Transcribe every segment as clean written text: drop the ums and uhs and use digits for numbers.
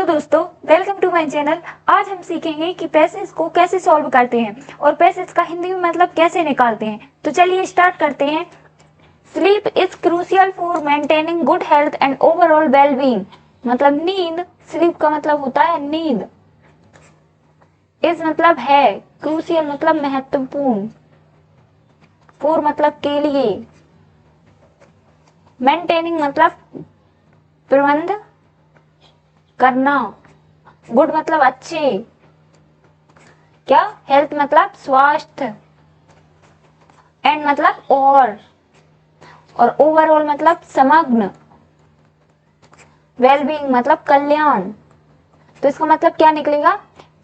Hello दोस्तों, welcome to my channel. आज हम सीखेंगे कि पैसेज को कैसे सॉल्व करते हैं और पैसेज का हिंदी में मतलब कैसे निकालते हैं। तो चलिए स्टार्ट करते हैं। Sleep is crucial for maintaining good health and overall wellbeing. मतलब नींद, स्लीप का मतलब होता है नींद। इज मतलब है, क्रूशियल मतलब महत्वपूर्ण, फॉर मतलब के लिए, मेंटेनिंग मतलब प्रबंध करना, गुड मतलब अच्छे, क्या, हेल्थ मतलब स्वास्थ्य, एंड मतलब और ओवरऑल मतलब समग्र, वेलबींग मतलब कल्याण। तो इसका मतलब क्या निकलेगा?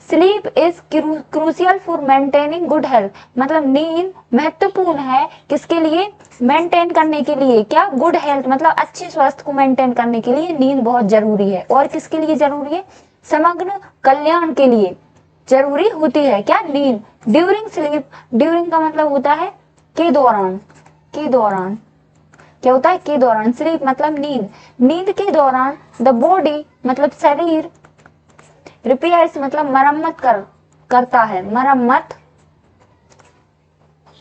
Sleep is crucial for maintaining good health. मतलब नींद महत्वपूर्ण है किसके लिए? मेंटेन करने के लिए, क्या, गुड हेल्थ मतलब अच्छे स्वास्थ्य को मेंटेन करने के लिए नींद बहुत जरूरी है। और किसके लिए जरूरी है? समग्र कल्याण के लिए जरूरी होती है, क्या, नींद। ड्यूरिंग स्लीप, ड्यूरिंग का मतलब होता है के दौरान, के दौरान क्या होता है? के दौरान। स्लीप मतलब नींद, नींद के दौरान द बॉडी मतलब शरीर, रिपेयर्स मतलब करता है,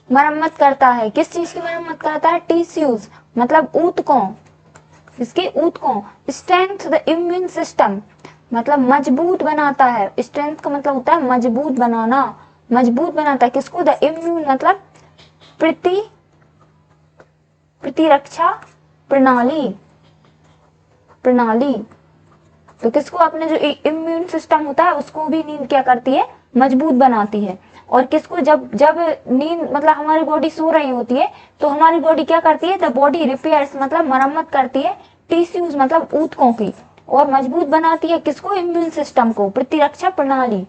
मरम्मत करता है। किस चीज की मरम्मत करता है? टिश्यूज मतलब ऊतकों, इसके ऊतकों। स्ट्रेंथ द इम्यून सिस्टम मतलब मजबूत बनाता है। स्ट्रेंथ का मतलब होता है मजबूत बनाना, मजबूत बनाता है किसको? द इम्यून मतलब प्रतिरक्षा प्रणाली, प्रणाली। तो किसको? अपने जो इम्यून सिस्टम होता है उसको भी नींद क्या करती है? मजबूत बनाती है। और किसको? जब जब नींद मतलब हमारी बॉडी सो रही होती है तो हमारी बॉडी क्या करती है? द बॉडी रिपेयर्स मतलब मरम्मत करती है टिश्यूज मतलब ऊतकों की, और मजबूत बनाती है किसको? इम्यून सिस्टम को, प्रतिरक्षा प्रणाली।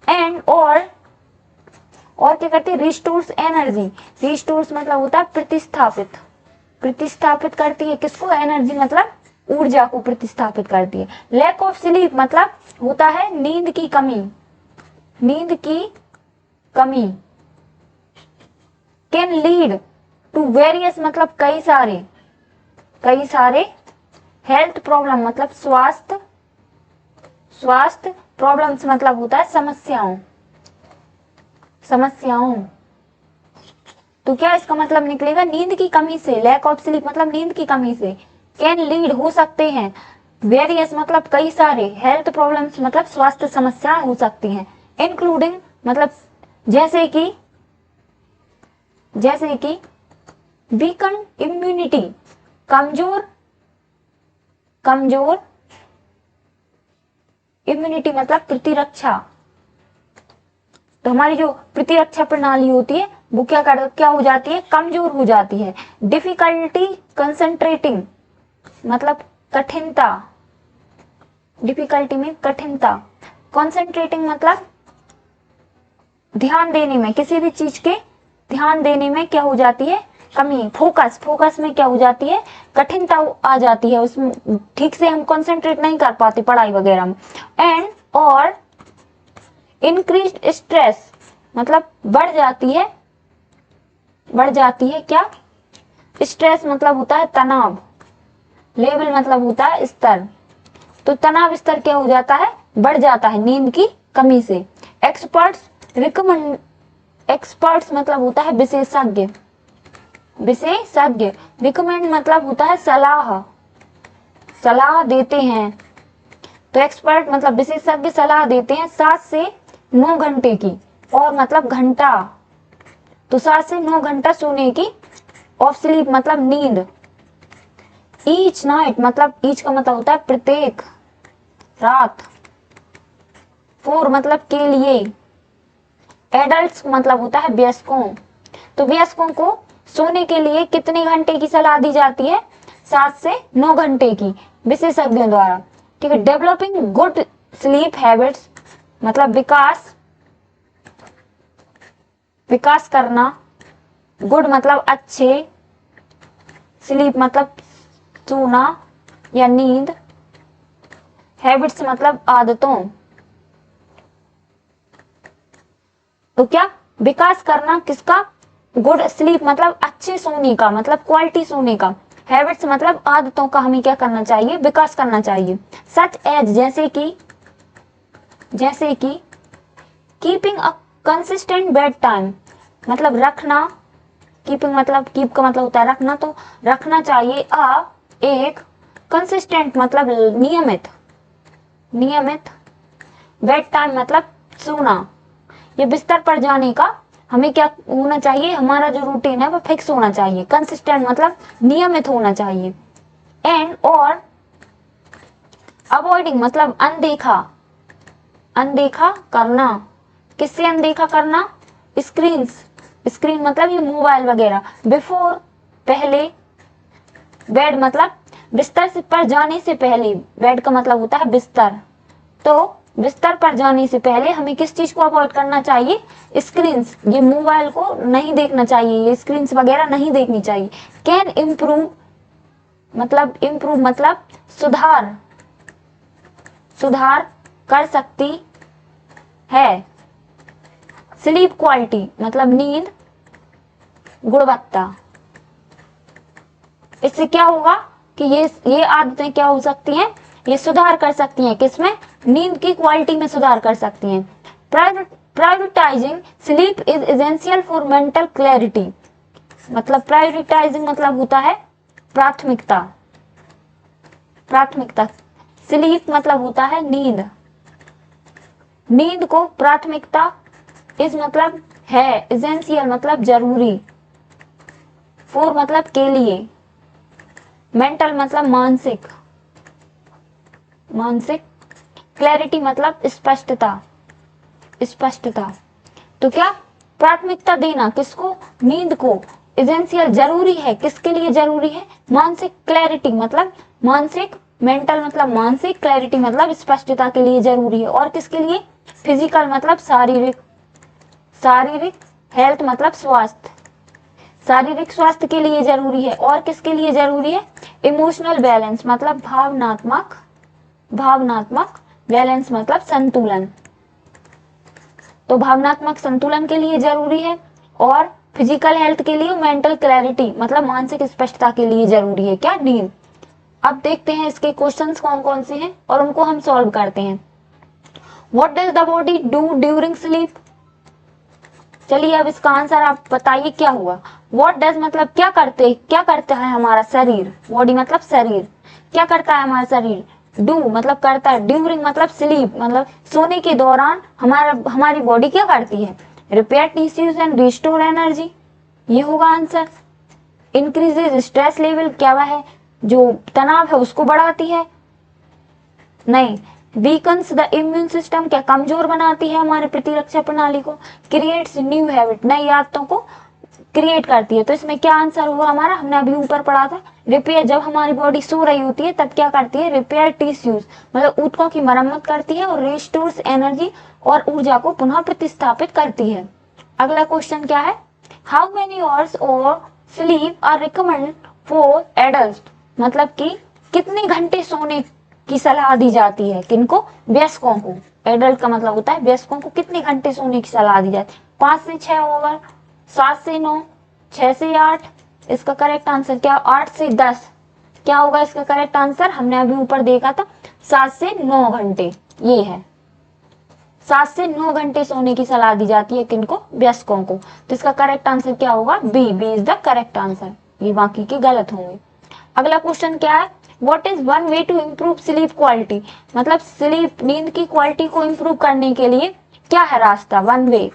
एंड और क्या करती है? Restores energy. रिस्टोर्स मतलब होता है प्रतिस्थापित, प्रतिस्थापित करती है किसको? एनर्जी मतलब ऊर्जा को प्रतिस्थापित करती है। लैक ऑफ स्लीप मतलब होता है नींद की कमी, नींद की कमी। कैन लीड टू वेरियस मतलब कई सारे हेल्थ प्रॉब्लम मतलब स्वास्थ्य प्रॉब्लम्स मतलब होता है समस्याओं। तो क्या इसका मतलब निकलेगा? नींद की कमी से, लैक ऑफ स्लीप मतलब नींद की कमी से, कैन लीड हो सकते हैं, वेरियस मतलब कई सारे, हेल्थ प्रॉब्लम्स मतलब स्वास्थ्य समस्याएं हो सकती हैं, इंक्लूडिंग मतलब जैसे कि वीकन इम्यूनिटी कमजोर कमजोर इम्यूनिटी मतलब प्रतिरक्षा। तो हमारी जो प्रतिरक्षा प्रणाली होती है वो क्या हो जाती है? कमजोर हो जाती है। डिफिकल्टी कंसंट्रेटिंग मतलब कठिनता, डिफिकल्टी में कठिनता, कंसंट्रेटिंग मतलब ध्यान देने में, किसी भी चीज के ध्यान देने में क्या हो जाती है? कमी। फोकस में क्या हो जाती है? कठिनता आ जाती है, उसमें ठीक से हम कंसंट्रेट नहीं कर पाते पढ़ाई वगैरह में। एंड और इंक्रीज्ड स्ट्रेस मतलब बढ़ जाती है क्या? स्ट्रेस मतलब होता है तनाव, लेवल मतलब होता है स्तर। तो तनाव स्तर क्या हो जाता है? बढ़ जाता है नींद की कमी से। एक्सपर्ट्स मतलब होता है विशेषज्ञ, रिकमेंड मतलब होता है सलाह देते हैं। तो एक्सपर्ट मतलब विशेषज्ञ सलाह देते हैं 7 से 9 घंटे की, और मतलब घंटा, तो 7 से 9 घंटा सोने की, ऑफ स्लीप मतलब नींद। ईच नाइट मतलब ईच का मतलब होता है प्रत्येक रात। फोर मतलब के लिए। एडल्ट्स मतलब होता है वयस्कों। तो वयस्कों को सोने के लिए कितने घंटे की सलाह दी जाती है? 7 से 9 घंटे की, विशेषज्ञों द्वारा। ठीक है। डेवलपिंग गुड स्लीप हैबिट्स मतलब विकास करना, गुड मतलब अच्छे, स्लीप मतलब सोना या नींद, हैबिट्स मतलब आदतों। तो क्या विकास करना किसका? गुड स्लीप मतलब अच्छे सोने का, मतलब क्वालिटी सोने का। हैबिट्स मतलब आदतों का हमें क्या करना चाहिए, विकास करना चाहिए। सच एज जैसे कि keeping a consistent bed time मतलब रखना, कीपिंग मतलब कीप का मतलब होता है रखना, तो रखना चाहिए एक कंसिस्टेंट मतलब नियमित बेड टाइम मतलब सोना, ये बिस्तर पर जाने का हमें क्या होना चाहिए, हमारा जो रूटीन है वो फिक्स होना चाहिए। कंसिस्टेंट मतलब नियमित होना चाहिए। एंड और अवॉइडिंग मतलब अनदेखा करना, किससे अनदेखा करना, स्क्रीन मतलब ये मोबाइल वगैरह, बिफोर पहले, बेड मतलब बिस्तर से पर जाने से पहले, बेड का मतलब होता है बिस्तर, तो बिस्तर पर जाने से पहले हमें किस चीज को अवॉइड करना चाहिए, स्क्रीन्स, ये मोबाइल को नहीं देखना चाहिए, ये स्क्रीन्स वगैरह नहीं देखनी चाहिए। कैन इम्प्रूव मतलब सुधार कर सकती है। स्लीप क्वालिटी मतलब नींद गुणवत्ता, इससे क्या होगा कि ये आदतें क्या हो सकती हैं, ये सुधार कर सकती हैं, किसमें, नींद की क्वालिटी में सुधार कर सकती हैं। Prioritising sleep is essential for mental clarity मतलब प्रायोरिटाइजिंग मतलब होता है प्राथमिकता, स्लीप मतलब होता है नींद को प्राथमिकता, इस मतलब है, एसेंशियल मतलब जरूरी, फॉर मतलब के लिए, मेंटल मतलब मानसिक, क्लैरिटी मतलब स्पष्टता। तो क्या प्राथमिकता देना किसको, नींद को, एसेंशियल जरूरी है, किसके लिए जरूरी है, मानसिक, क्लैरिटी मतलब मानसिक, मेंटल मतलब मानसिक, क्लैरिटी मतलब स्पष्टता के लिए जरूरी है। और किसके लिए, फिजिकल मतलब शारीरिक, हेल्थ मतलब स्वास्थ्य, शारीरिक स्वास्थ्य के लिए जरूरी है। और किसके लिए जरूरी है, इमोशनल बैलेंस मतलब भावनात्मक बैलेंस मतलब संतुलन, तो भावनात्मक संतुलन के लिए जरूरी है। और फिजिकल हेल्थ के लिए, मेंटल क्लैरिटी मतलब मानसिक स्पष्टता के लिए जरूरी है क्या, नींद। अब देखते हैं इसके क्वेश्चंस कौन कौन से हैं और उनको हम सॉल्व करते हैं। What does the body do during sleep, चलिए अब इसका आंसर आप बताइए क्या हुआ। व्हाट डज मतलब क्या करता है हमारा शरीर, बॉडी मतलब शरीर, क्या करता है हमारा शरीर, डू मतलब करता है, ड्यूरिंग मतलब स्लीप मतलब सोने के दौरान हमारी बॉडी क्या करती है, repair tissues and restore energy, ये होगा आंसर। इंक्रीजेज स्ट्रेस लेवल, क्या वह है जो तनाव है उसको बढ़ाती है, नहीं। वीकन्स द इम्यून सिस्टम, क्या कमजोर बनाती है हमारे प्रतिरक्षा प्रणाली को। क्रिएट्स न्यू हैबिट, नई आदतों को क्रिएट करती है, तो इसमें क्या आंसर हुआ हमारा, हमने अभी ऊपर पढ़ा था, रिपेयर, जब हमारी बॉडी सो रही होती है तब क्या करती है, रिपेयर टिश्यूज मतलब ऊतकों की मरम्मत करती है, और रिस्टोर्स एनर्जी और ऊर्जा को पुनः प्रतिस्थापित करती है। अगला क्वेश्चन क्या है, हाउ मेनी आवर्स और sleep are recommend for adult मतलब कि कितने घंटे सोने की सलाह दी जाती है, किनको, वयस्कों को। एडल्ट का मतलब होता है वयस्कों को कितने घंटे सोने की सलाह दी जाती है, 5 से 6 ओवर, 7 से 9, 6 से 8, इसका करेक्ट आंसर क्या, 8 से 10, क्या होगा इसका करेक्ट आंसर, हमने अभी ऊपर देखा था 7 से 9 घंटे, ये है 7 से 9 घंटे सोने की सलाह दी जाती है, किनको, वयस्कों को। तो इसका करेक्ट आंसर क्या होगा, B is the correct answer, ये बाकी के गलत होंगे। अगला क्वेश्चन क्या है, what is one way to improve sleep quality मतलब स्लीप, नींद की क्वालिटी को इम्प्रूव करने के लिए क्या है रास्ता, वन वे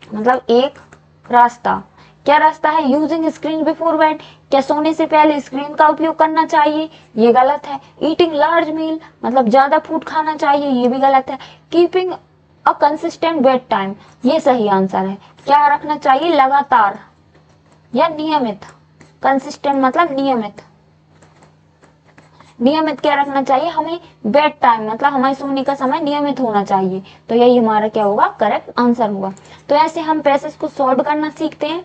मतलब एक रास्ता, क्या रास्ता है, यूजिंग स्क्रीन बिफोर बेड, क्या सोने से पहले स्क्रीन का उपयोग करना चाहिए, ये गलत है। ईटिंग लार्ज मील मतलब ज्यादा फूड खाना चाहिए, ये भी गलत है। Keeping a consistent bed time, ये सही आंसर है। क्या रखना चाहिए, लगातार या नियमित, कंसिस्टेंट मतलब नियमित क्या रखना चाहिए हमें, बेड टाइम मतलब हमारे सोने का समय नियमित होना चाहिए, तो यही हमारा क्या होगा, करेक्ट आंसर होगा। तो ऐसे हम पैसेज को सॉल्व करना सीखते हैं।